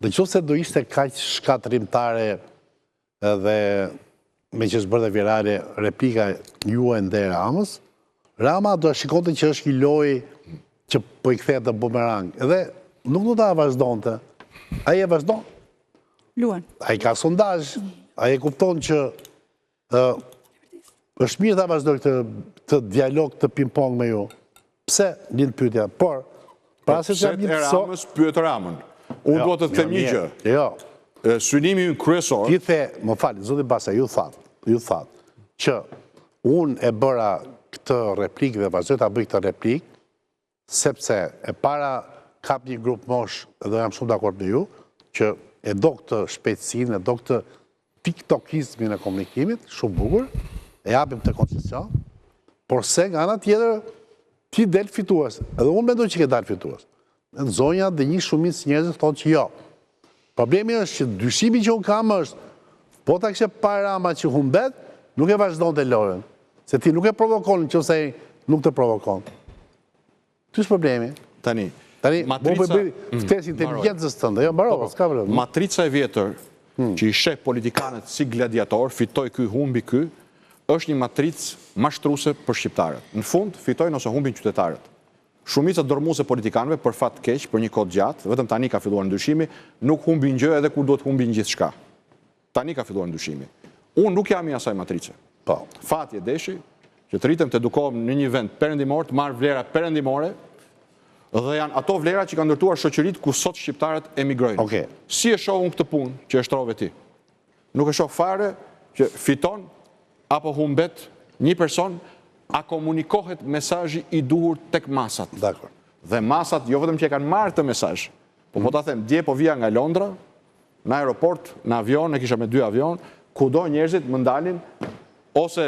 Dhe qoftë se do ishte kaq shkatërimtare dhe me që s'bërë dhe virale replika juaj ndaj Ramës, Rama do shikonte që është një lojë që po i kthehet në bumerang. Edhe nuk do ta vazhdonte. Ai e vazhdon. Luan. Ai ka sondazh, ai e kupton që është mirë ta vazhdoj këtë dialog, të ping-pong me ju. Pse lind pyetja? Por pse Ramës pyet Ramën. Unë do të them një gjë. Jo. Synimi ynë kryesor. Ti the, më fal, zoti Basa, ju thatë që unë e bëra këtë replikë dhe vazhdoj ta bëj këtë replikë, sepse e para kap një grup mosh dhe jam shumë dakord me ju, që e do këtë shpejtësinë, e do këtë tiktokizmin e komunikimit, shumë bukur, e japim të koncesion, por se nga ana tjetër ti del fitues. Edhe unë mendoj që ke dalë fitues. Në zonja dhe një shumicë njerëzit thonë që jo. Problemi është që dyshimi që unë kam është, po ta kishe para Rama që humbet, nuk e vazhdon të lojën. Se ti nuk e provokon që ose nuk të provokon. Ty është problemi. Tani, ftesë inteligjencës tënde, jo, barova, s'ka vërë. Matrica e vjetër, që i sheh politikanët si gladiator, fitoj ky, humbi ky, është një matricë mashtruese për shqiptarët. Në fund, fitojnë ose humbin qytetarët. Shumica dormuese politikanëve për fat keq, për një kohë gjatë, vetëm tani ka filluar ndryshimi, nuk humbin gjë edhe kur duhet humbin gjithçka. Tani ka filluar ndryshimi. Unë nuk jam i asaj matrice. Po. Fati e deshi që të rritem të edukohem në një vend perëndimor, të marr vlera perëndimore, dhe janë ato vlera që kanë ndërtuar shoqëritë ku sot shqiptarët emigrojnë. Okej. Si e shoh unë këtë punë që e shtrove ti? Nuk e shoh fare që fiton apo humbet një person, a komunikohet mesazhi i duhur tek masat. Dakor. Dhe masat jo vetëm që e kanë marrë të mesazh, po ta them, dje po vija nga Londra, në aeroport, në avion, ne kisha me 2 avion, kudo njerëzit më ndalin, ose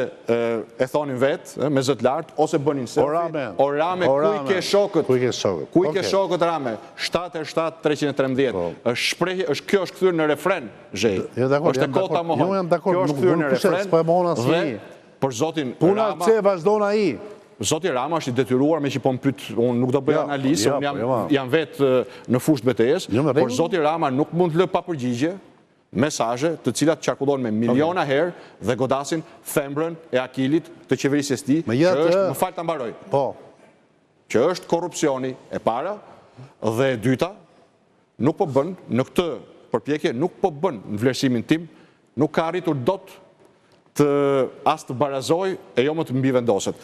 e thonin vetë, me zët lartë, ose bënin selfie. O Rame, ku i ke shokët? Ku i ke shokët, Rame? 7-7-313. Kjo është kthyer në refren, Zhej. Është e kota mohon. Jo, jam dakord, kjo është kthyer në refren. Po e mohon asnjë. Për zotin Puna Rama... pse vazhdon ai? Zoti Rama është i detyruar me që po më pyet, unë nuk do bëj analizë, unë jam vetë në fushë betejës, por zoti Rama nuk mund të lë pa përgjigje mesazhe të cilat qarkullojnë me miliona herë dhe godasin thembrën e akilit të qeverisë së tij, që është, më fal ta mbaroj. Po. Që është korrupsioni e para dhe e dyta, nuk po bën në këtë përpjekje, nuk po bën në vlerësimin tim, nuk ka arritur dot as të barazoj e jo më të mbi vendoset.